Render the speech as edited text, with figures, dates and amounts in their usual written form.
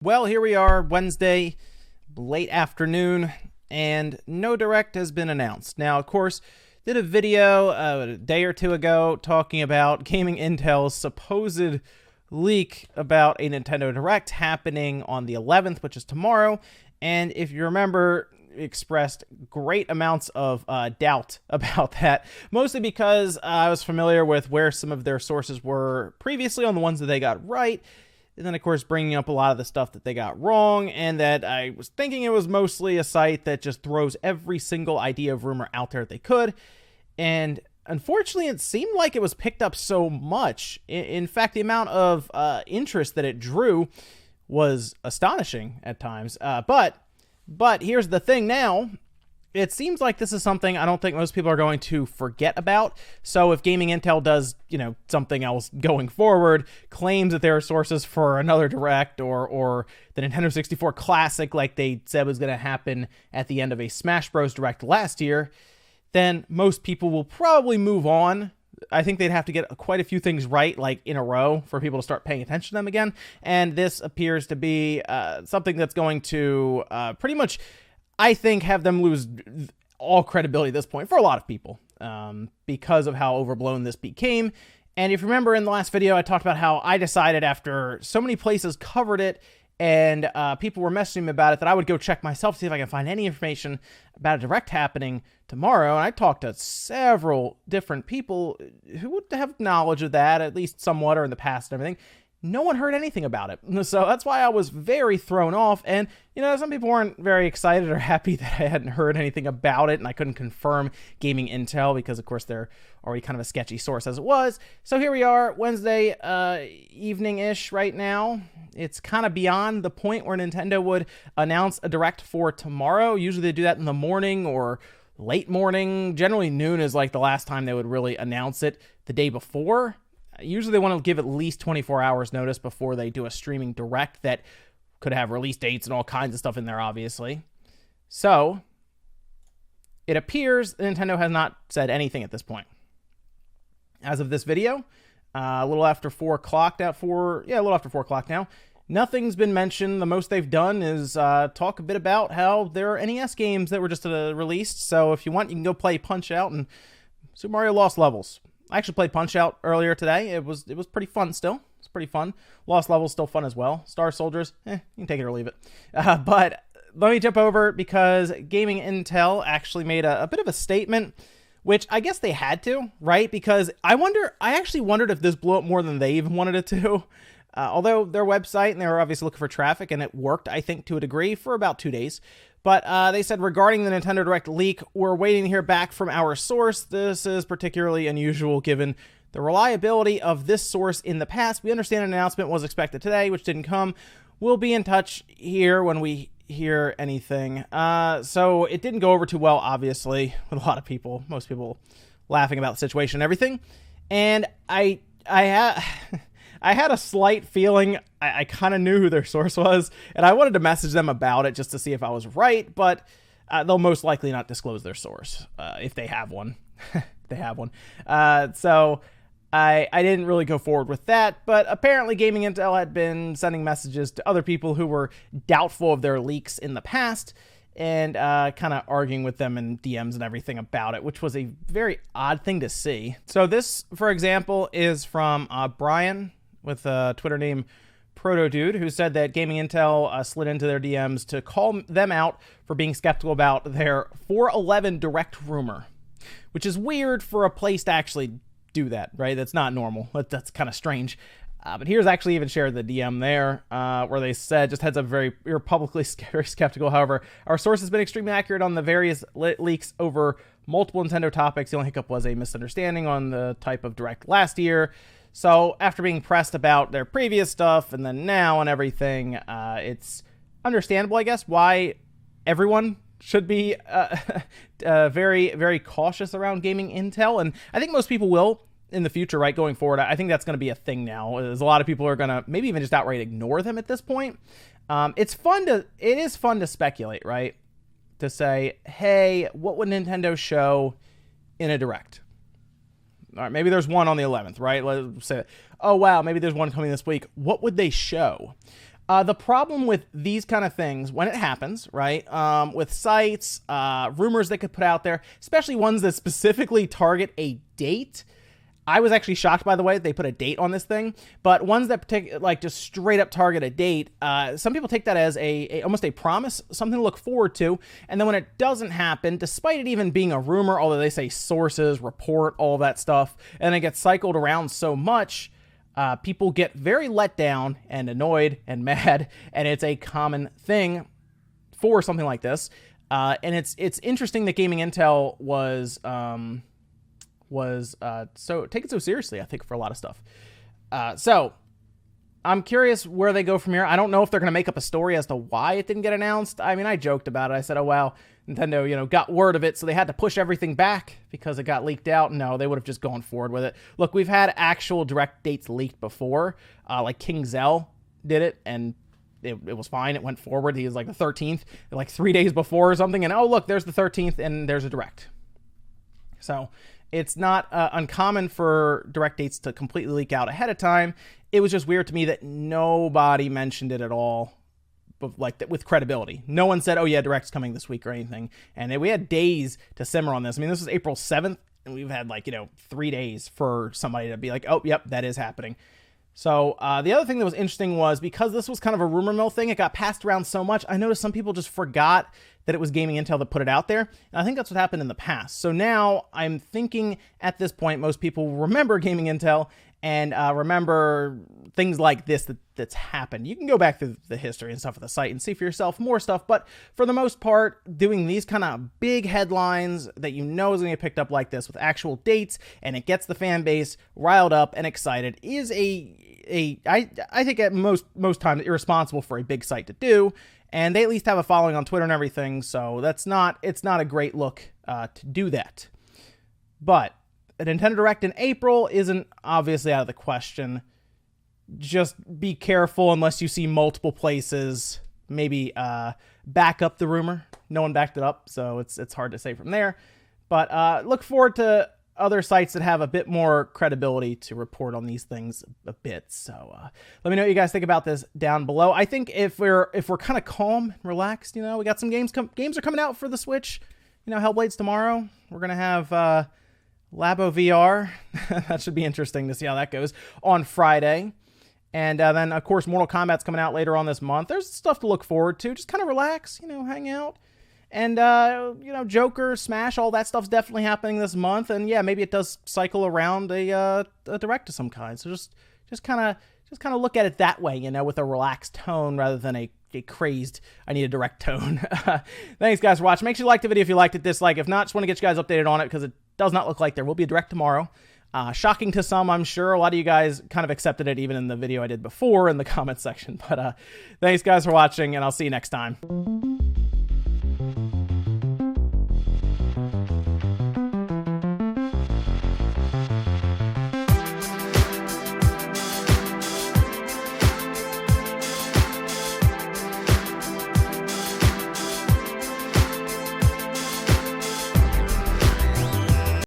Well, here we are, Wednesday, late afternoon, and no Direct has been announced. Now, of course, did a video a day or two ago talking about Gaming Intel's supposed leak about a Nintendo Direct happening on the 11th, which is tomorrow. And if you remember, expressed great amounts of doubt about that, mostly because I was familiar with where some of their sources were previously on the ones that they got right. And then, of course, bringing up a lot of the stuff that they got wrong, and that I was thinking it was mostly a site that just throws every single idea of rumor out there that they could. And unfortunately, it seemed like it was picked up so much. In fact, the amount of interest that it drew was astonishing at times. But here's the thing now. It seems like this is something I don't think most people are going to forget about. So if Gaming Intel does, something else going forward, claims that there are sources for another Direct or the Nintendo 64 Classic like they said was going to happen at the end of a Smash Bros. Direct last year, then most people will probably move on. I think they'd have to get quite a few things right, like in a row, for people to start paying attention to them again. And this appears to be something that's going to pretty much, I think, have them lose all credibility at this point for a lot of people because of how overblown this became. And if you remember in the last video, I talked about how I decided after so many places covered it and people were messaging me about it that I would go check myself to see if I can find any information about a Direct happening tomorrow. And I talked to several different people who would have knowledge of that, at least somewhat, or in the past and everything. No one heard anything about it. So that's why I was very thrown off. And, some people weren't very excited or happy that I hadn't heard anything about it and I couldn't confirm Gaming Intel because, of course, they're already kind of a sketchy source as it was. So here we are, Wednesday evening-ish right now. It's kind of beyond the point where Nintendo would announce a Direct for tomorrow. Usually they do that in the morning or late morning. Generally noon is like the last time they would really announce it, the day before. Usually they want to give at least 24 hours notice before they do a streaming Direct that could have release dates and all kinds of stuff in there, obviously. So it appears Nintendo has not said anything at this point. As of this video, a little after 4 o'clock now, a little after 4 o'clock now, nothing's been mentioned. The most they've done is talk a bit about how there are NES games that were just released. So if you want, you can go play Punch-Out and Super Mario Lost Levels. I actually played Punch-Out earlier today. It was pretty fun still. It's pretty fun. Lost Levels still fun as well. Star Soldiers, you can take it or leave it. But let me jump over because Gaming Intel actually made a bit of a statement, which I guess they had to, right? Because I actually wondered if this blew up more than they even wanted it to. Although their website, and they were obviously looking for traffic, and it worked, I think, to a degree for about 2 days. But they said, regarding the Nintendo Direct leak, we're waiting to hear back from our source. This is particularly unusual given the reliability of this source in the past. We understand an announcement was expected today, which didn't come. We'll be in touch here when we hear anything. So it didn't go over too well, obviously, with a lot of people, most people laughing about the situation and everything. And I had a slight feeling I kind of knew who their source was, and I wanted to message them about it just to see if I was right, but they'll most likely not disclose their source if they have one. They have one. So I didn't really go forward with that, but apparently Gaming Intel had been sending messages to other people who were doubtful of their leaks in the past and kind of arguing with them in DMs and everything about it, which was a very odd thing to see. So this, for example, is from Brian with a Twitter name Protodude, who said that Gaming Intel slid into their DMs to call them out for being skeptical about their 411 Direct rumor, which is weird for a place to actually do that, right? That's not normal. That's kind of strange. But here's actually even shared the DM there, where they said, just heads up, you're publicly very skeptical. However, our source has been extremely accurate on the various leaks over multiple Nintendo topics. The only hiccup was a misunderstanding on the type of Direct last year. So after being pressed about their previous stuff and then now and everything, it's understandable, I guess, why everyone should be very, very cautious around Gaming Intel. And I think most people will in the future, right, going forward. I think that's going to be a thing now. There's a lot of people are going to maybe even just outright ignore them at this point. It is fun to speculate, right? To say, hey, what would Nintendo show in a Direct? All right, maybe there's one on the 11th, right? Let's say, oh, wow, maybe there's one coming this week. What would they show? The problem with these kind of things, when it happens, right, with sites, rumors they could put out there, especially ones that specifically target a date. I was actually shocked, by the way, that they put a date on this thing, but ones that like just straight up target a date, some people take that as almost a promise, something to look forward to, and then when it doesn't happen, despite it even being a rumor, although they say sources, report, all that stuff, and it gets cycled around so much, people get very let down and annoyed and mad, and it's a common thing for something like this. And it's interesting that Gaming Intel was so taken so seriously, I think, for a lot of stuff. So I'm curious where they go from here. I don't know if they're going to make up a story as to why it didn't get announced. I mean, I joked about it. I said, oh, wow, Nintendo, got word of it, so they had to push everything back because it got leaked out. No, they would have just gone forward with it. Look, we've had actual direct dates leaked before. Like King Zell did it, and it was fine. It went forward. He was like the 13th, like 3 days before or something. And, oh, look, there's the 13th, and there's a direct. So it's not uncommon for direct dates to completely leak out ahead of time. It was just weird to me that nobody mentioned it at all, like with credibility. No one said, oh yeah, direct's coming this week or anything. And we had days to simmer on this. I mean, this was April 7th, and we've had 3 days for somebody to be like, oh, yep, that is happening. So the other thing that was interesting was because this was kind of a rumor mill thing, it got passed around so much, I noticed some people just forgot that it was Gaming Intel that put it out there. And I think that's what happened in the past. So now I'm thinking at this point, most people remember Gaming Intel and remember things like this that's happened. You can go back through the history and stuff of the site and see for yourself more stuff. But for the most part, doing these kind of big headlines that is going to get picked up like this with actual dates and it gets the fan base riled up and excited is I think at most times irresponsible for a big site to do. And they at least have a following on Twitter and everything. So it's not a great look to do that. But a Nintendo Direct in April isn't obviously out of the question. Just be careful unless you see multiple places. Maybe back up the rumor. No one backed it up, so it's hard to say from there. But look forward to other sites that have a bit more credibility to report on these things a bit. So let me know what you guys think about this down below. I think if we're kind of calm, relaxed, we got some games are coming out for the Switch. Hellblade's tomorrow. We're gonna have Labo VR. That should be interesting to see how that goes on Friday. And then, of course, Mortal Kombat's coming out later on this month. There's stuff to look forward to. Just kind of relax, hang out. And, Joker, Smash, all that stuff's definitely happening this month. And, yeah, maybe it does cycle around a direct of some kind. So just kind of look at it that way, with a relaxed tone rather than a crazed, I need a direct tone. Thanks, guys, for watching. Make sure you like the video if you liked it, dislike. If not, just want to get you guys updated on it because it does not look like there will be a direct tomorrow. Shocking to some, I'm sure. A lot of you guys kind of accepted it even in the video I did before in the comment section. But thanks, guys, for watching, and I'll see you next time.